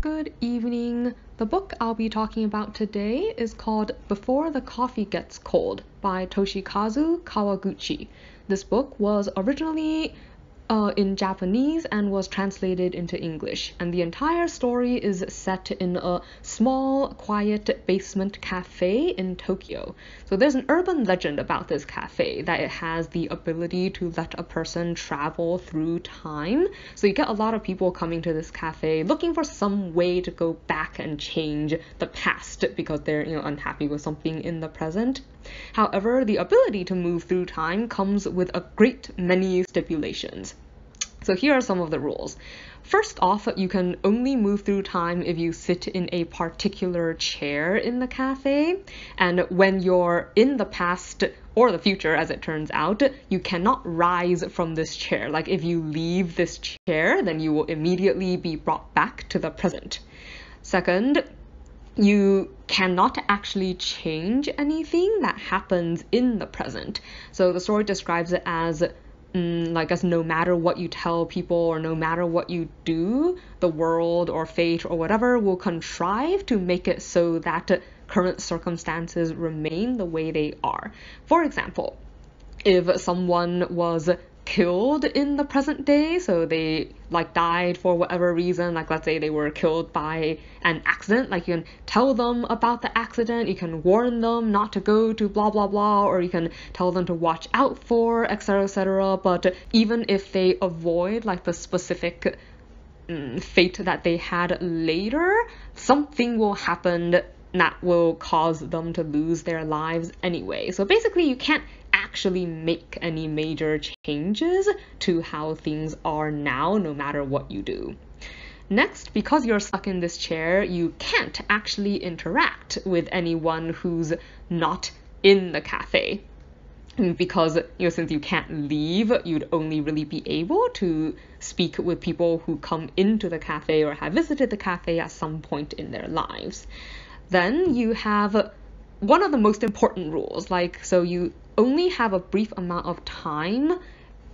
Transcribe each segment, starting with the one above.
Good evening. The book I'll be talking about today is called Before the Coffee Gets Cold by Toshikazu Kawaguchi. This book was originally in Japanese and was translated into English, and the entire story is set in a small, quiet basement cafe in Tokyo. So there's an urban legend about this cafe that it has the ability to let a person travel through time. So you get a lot of people coming to this cafe looking for some way to go back and change the past because they're unhappy with something in the present. However, the ability to move through time comes with a great many stipulations. So here are some of the rules. First off, you can only move through time if you sit in a particular chair in the cafe. And when you're in the past or the future, as it turns out, you cannot rise from this chair. Like if you leave this chair, then you will immediately be brought back to the present. Second, you cannot actually change anything that happens in the present. So the story describes it as no matter what you tell people or no matter what you do, the world or fate or whatever will contrive to make it so that current circumstances remain the way they are. For example, if someone was killed in the present day, so they died for whatever reason, let's say they were killed by an accident, you can tell them about the accident, you can warn them not to go to blah blah blah, or you can tell them to watch out for etc. But even if they avoid the specific fate that they had later, something will happen that will cause them to lose their lives anyway. So basically you can't actually make any major changes to how things are now, no matter what you do. Next, because you're stuck in this chair, you can't actually interact with anyone who's not in the cafe. Because since you can't leave, you'd only really be able to speak with people who come into the cafe or have visited the cafe at some point in their lives. Then you have one of the most important rules, so you only have a brief amount of time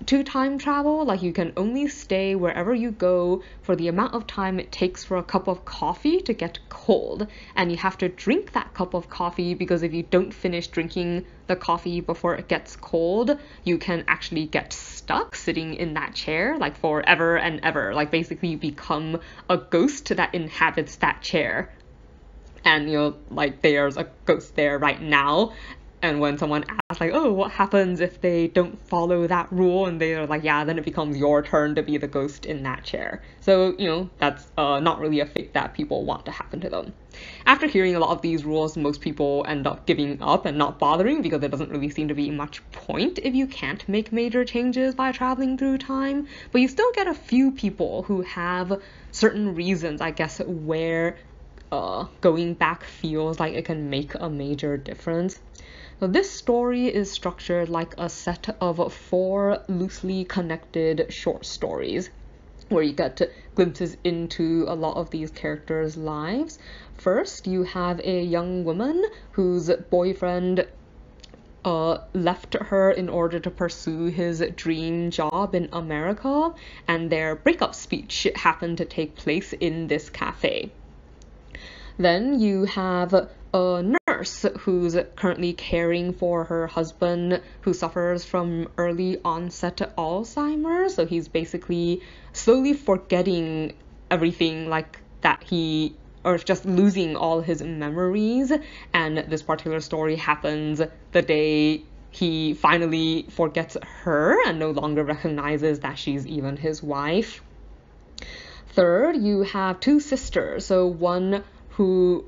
to time travel. You can only stay wherever you go for the amount of time it takes for a cup of coffee to get cold. And you have to drink that cup of coffee, because if you don't finish drinking the coffee before it gets cold, you can actually get stuck sitting in that chair forever and ever. Basically you become a ghost that inhabits that chair. And there's a ghost there right now. And when someone asks oh, what happens if they don't follow that rule? And they're yeah, then it becomes your turn to be the ghost in that chair. So, that's not really a fate that people want to happen to them. After hearing a lot of these rules, most people end up giving up and not bothering, because there doesn't really seem to be much point if you can't make major changes by traveling through time. But you still get a few people who have certain reasons, I guess, where going back feels like it can make a major difference. So this story is structured like a set of 4 loosely connected short stories, where you get glimpses into a lot of these characters' lives. First, you have a young woman whose boyfriend left her in order to pursue his dream job in America, and their breakup speech happened to take place in this cafe. Then you have a nurse who's currently caring for her husband who suffers from early onset Alzheimer's. So he's basically slowly forgetting everything that or just losing all his memories. And this particular story happens the day he finally forgets her and no longer recognizes that she's even his wife. Third, you have 2 sisters. So one who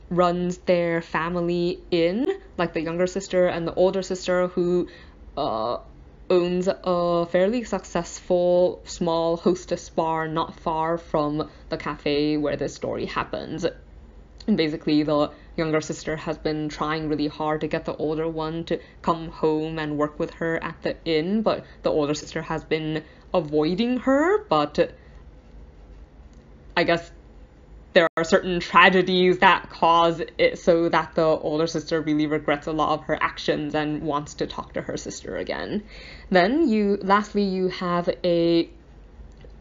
runs their family inn, the younger sister, and the older sister who owns a fairly successful small hostess bar not far from the cafe where this story happens. And basically the younger sister has been trying really hard to get the older one to come home and work with her at the inn, but the older sister has been avoiding her. But I guess there are certain tragedies that cause it so that the older sister really regrets a lot of her actions and wants to talk to her sister again. Then lastly you have a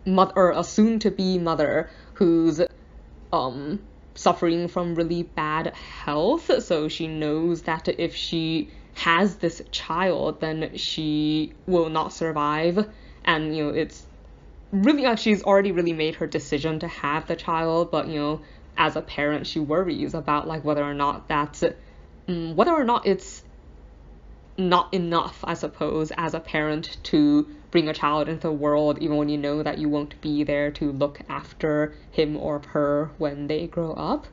mother, or a soon-to-be mother, whose suffering from really bad health, so she knows that if she has this child, then she will not survive. And it's really she's already really made her decision to have the child, but as a parent, she worries about like whether or not it's not enough, I suppose, as a parent to bring a child into the world, even when you know that you won't be there to look after him or her when they grow up.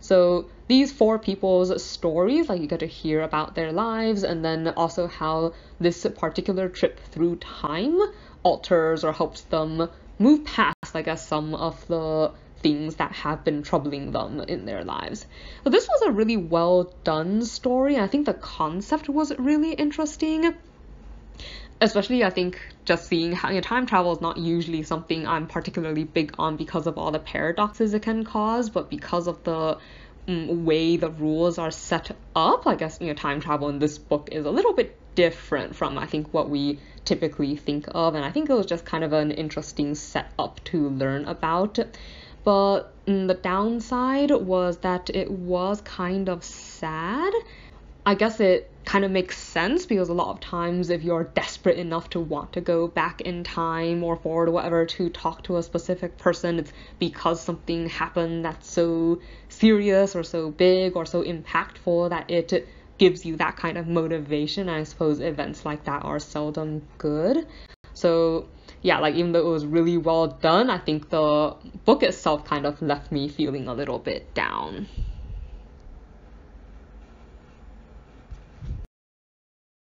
So these four people's stories, like you get to hear about their lives, and then also how this particular trip through time alters or helps them move past, I guess, some of the things that have been troubling them in their lives. So this was a really well done story. I think the concept was really interesting. Especially, I think, just seeing how time travel is not usually something I'm particularly big on because of all the paradoxes it can cause, but because of the way the rules are set up, I guess, time travel in this book is a little bit different from, I think, what we typically think of, and I think it was just kind of an interesting setup to learn about. But the downside was that it was kind of sad. I guess it kind of makes sense because a lot of times if you're desperate enough to want to go back in time or forward or whatever to talk to a specific person, it's because something happened that's so serious or so big or so impactful that it gives you that kind of motivation. I suppose events like that are seldom good. So yeah, like even though it was really well done, I think the book itself kind of left me feeling a little bit down.